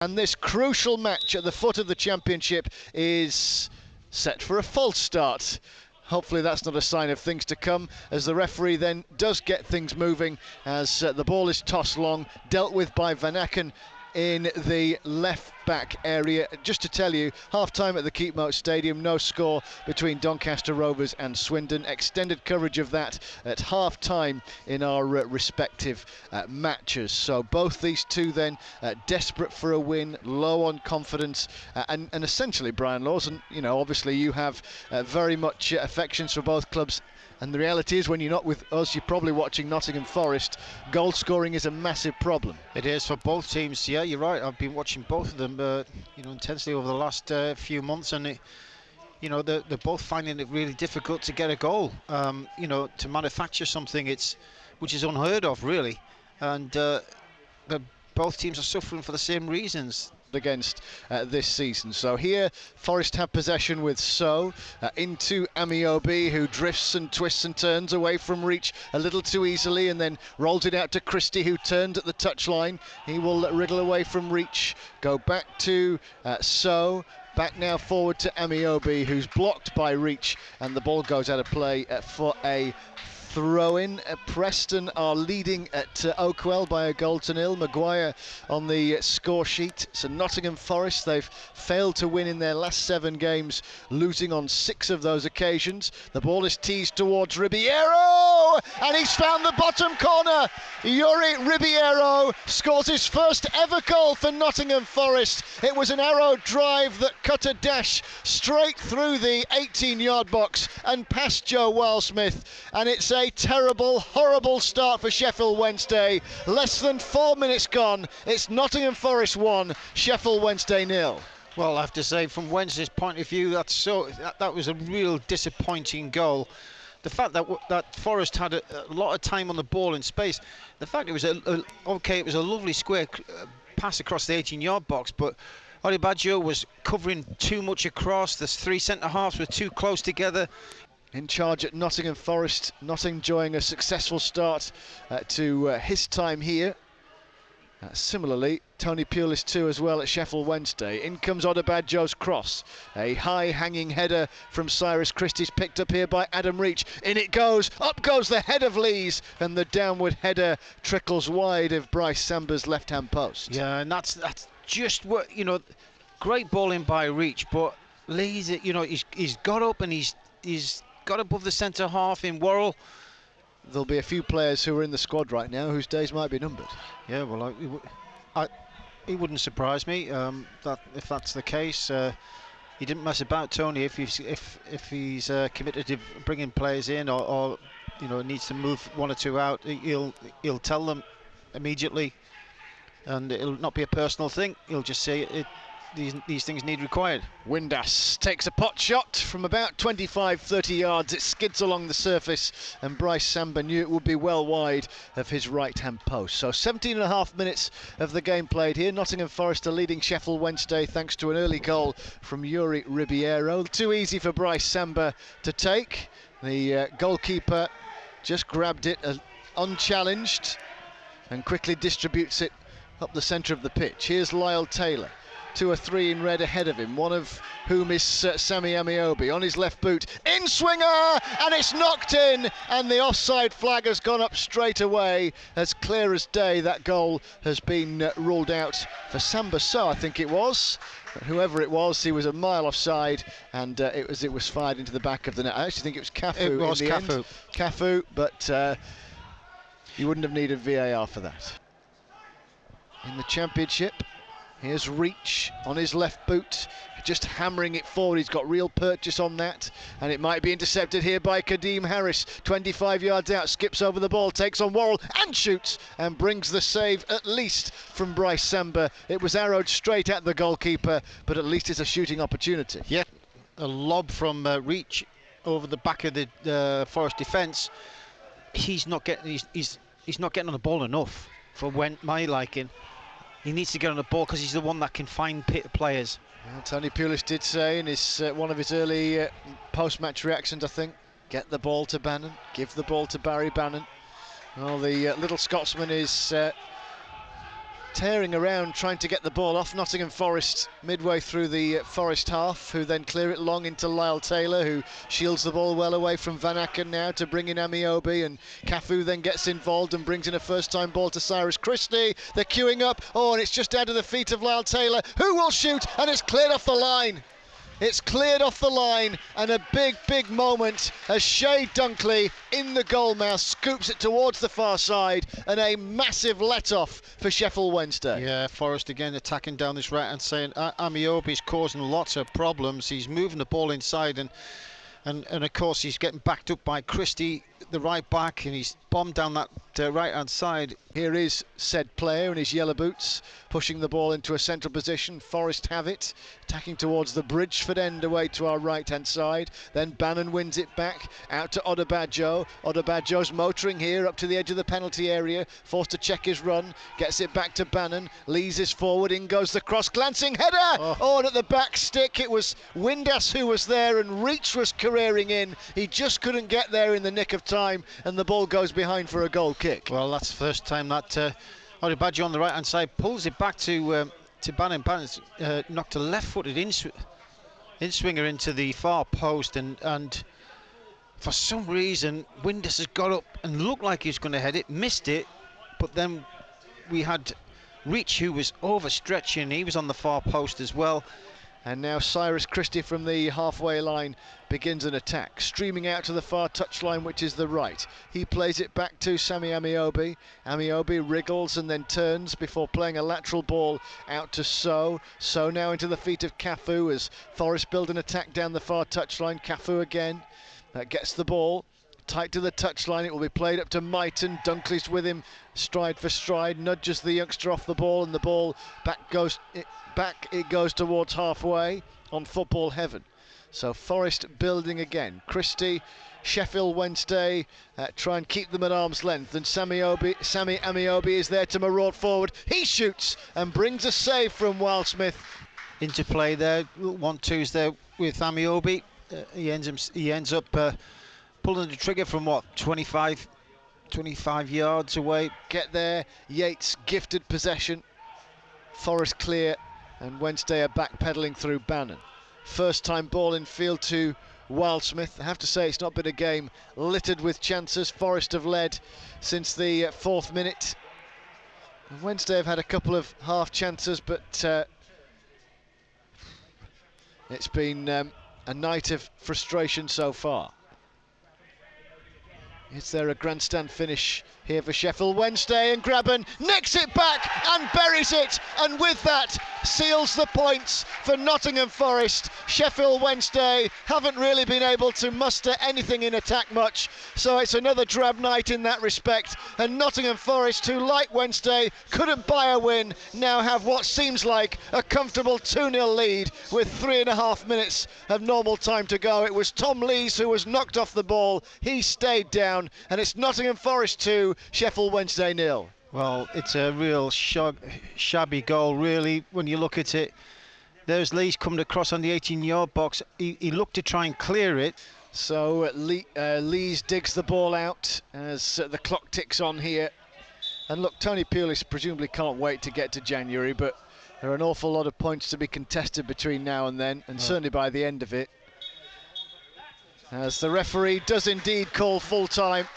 And this crucial match at the foot of the championship is set for a false start. Hopefully that's not a sign of things to come, as the referee then does get things moving as the ball is tossed long, dealt with by Van Aken in the left back area. Just to tell you, half-time at the Keepmoat Stadium, no score between Doncaster Rovers and Swindon. Extended coverage of that at half-time in our respective matches. So both these two then desperate for a win, low on confidence, and essentially, Brian Laws, and you know, obviously you have very much affections for both clubs. And the reality is, when you're not with us, you're probably watching Nottingham Forest. Goal scoring is a massive problem. It is for both teams. Yeah, you're right. I've been watching both of them, intensely over the last few months, and they're both finding it really difficult to get a goal. To manufacture something, which is unheard of, really. And both teams are suffering for the same reasons Against this season. So here Forest have possession with into Amiobi, who drifts and twists and turns away from reach a little too easily, and then rolls it out to Christie, who turned at the touchline. He will wriggle away from reach, go back to back now forward to Amiobi, who's blocked by reach, and the ball goes out of play for a throw-in. Preston are leading at Oakwell by a goal to nil. Maguire on the score sheet. So Nottingham Forest, they've failed to win in their last 7 games, losing on 6 of those occasions. The ball is teased towards Ribeiro, and he's found the bottom corner. Yuri Ribeiro scores his first ever goal for Nottingham Forest. It was an arrow drive that cut a dash straight through the 18-yard box and past Joe Wildsmith, and it's a terrible, horrible start for Sheffield Wednesday. Less than 4 minutes gone. It's Nottingham Forest 1, Sheffield Wednesday 0. Well, I have to say, from Wednesday's point of view, that was a real disappointing goal. The fact that Forest had a lot of time on the ball in space. The fact it was it was a lovely square pass across the 18-yard box, but Adebayo was covering too much across. The 3 centre-halves were too close together. In charge at Nottingham Forest, not enjoying a successful start to his time here. Similarly, Tony Pulis too as well at Sheffield Wednesday. In comes Adebayo's cross. A high-hanging header from Cyrus Christie's picked up here by Adam Reach. In it goes, up goes the head of Lees, and the downward header trickles wide of Bryce Samber's left-hand post. Yeah, and that's just what, great bowling by Reach, but Lees, he's got up and he's got above the centre half in Worrell. There'll be a few players who are in the squad right now whose days might be numbered. Yeah, well, it wouldn't surprise me that if that's the case. He didn't mess about, Tony. If he's committed to bringing players in, or needs to move 1 or 2 out, he'll tell them immediately, and it'll not be a personal thing. He'll just say it. These things need required. Windass takes a pot shot from about 25-30 yards. It skids along the surface, and Bryce Samber knew it would be well wide of his right-hand post. So 17.5 minutes of the game played here. Nottingham Forest are leading Sheffield Wednesday thanks to an early goal from Yuri Ribeiro. Too easy for Bryce Samber to take. The goalkeeper just grabbed it unchallenged and quickly distributes it up the centre of the pitch. Here's Lyle Taylor. 2 or 3 in red ahead of him, one of whom is Sammy Amiobi on his left boot. In swinger, and it's knocked in, and the offside flag has gone up straight away. As clear as day, that goal has been ruled out for Samber I think it was. But whoever it was, he was a mile offside, and it was fired into the back of the net. I actually think it was Cafu. It was Cafu. Cafu, but you wouldn't have needed VAR for that. In the Championship, here's Reach on his left boot, just hammering it forward. He's got real purchase on that, and it might be intercepted here by Kadeem Harris. 25 yards out, skips over the ball, takes on Worrell and shoots, and brings the save at least from Bryce Samber. It was arrowed straight at the goalkeeper, but at least it's a shooting opportunity. Yeah, a lob from Reach over the back of the Forest defence. He's not getting on the ball enough for my liking. He needs to get on the ball because he's the one that can find players. Well, Tony Pulis did say in his one of his early post-match reactions, I think, get the ball to Bannon, give the ball to Barry Bannon. Well, the little Scotsman is tearing around trying to get the ball off Nottingham Forest midway through the Forest half, who then clear it long into Lyle Taylor, who shields the ball well away from Van Aken now to bring in Amiobi, and Cafu then gets involved and brings in a first-time ball to Cyrus Christie. They're queuing up, and it's just out of the feet of Lyle Taylor, who will shoot, and it's cleared off the line. It's cleared off the line, and a big moment as Shay Dunkley in the goalmouth scoops it towards the far side, and a massive let-off for Sheffield Wednesday. Yeah, Forest again attacking down this right hand side. Amiobi's causing lots of problems. He's moving the ball inside, and of course he's getting backed up by Christie, the right back, and he's bombed down that right hand side. Here is said player in his yellow boots pushing the ball into a central position. Forest have it, attacking towards the Bridgeford end away to our right hand side. Then Bannon wins it back out to Odebajo. Odebajo's motoring here up to the edge of the penalty area, forced to check his run, gets it back to Bannon. Lees is forward, in goes the cross, glancing header, and at the back stick it was Windass who was there, and Reach was careering in. He just couldn't get there in the nick of time, and the ball goes behind for a goal kick. Well, that's the first time that Odebajo on the right hand side pulls it back to Bannon. Bannon's knocked a left-footed in-swinger into the far post, and for some reason Windass has got up and looked like he was going to head it, missed it, but then we had Reach who was overstretching. He was on the far post as well. And now Cyrus Christie from the halfway line begins an attack, streaming out to the far touchline, which is the right. He plays it back to Sammy Amiobi. Amiobi wriggles and then turns before playing a lateral ball out to So. So now into the feet of Cafu as Forest build an attack down the far touchline. Cafu again gets the ball tight to the touchline. It will be played up to Mighton. Dunkley's with him stride for stride, nudges the youngster off the ball, and the ball it goes towards halfway on football heaven. So Forest building again. Christie, Sheffield Wednesday try and keep them at arm's length, and Sammy Amiobi is there to maraud forward. He shoots and brings a save from Wildsmith. Interplay there, 1-2's there with Amiobi. He ends up pulling the trigger from what, 25 yards away. Get there, Yates gifted possession. Forest clear, and Wednesday are backpedalling through Bannon. First time ball in field to Wildsmith. I have to say it's not been a game littered with chances. Forest have led since the 4th minute. And Wednesday have had a couple of half chances, but it's been a night of frustration so far. Is there a grandstand finish here for Sheffield Wednesday, and Graben nicks it back and buries it, and with that seals the points for Nottingham Forest. Sheffield Wednesday haven't really been able to muster anything in attack much, so it's another drab night in that respect, and Nottingham Forest, who like Wednesday couldn't buy a win, now have what seems like a comfortable 2-0 lead with 3.5 minutes of normal time to go. It was Tom Lees who was knocked off the ball. He stayed down, and it's Nottingham Forest 2, Sheffield Wednesday 0. Well, it's a real shabby goal, really, when you look at it. There's Lees coming across on the 18-yard box. He looked to try and clear it. So Lees digs the ball out as the clock ticks on here. And look, Tony Pulis presumably can't wait to get to January, but there are an awful lot of points to be contested between now and then, and certainly by the end of it. As the referee does indeed call full time.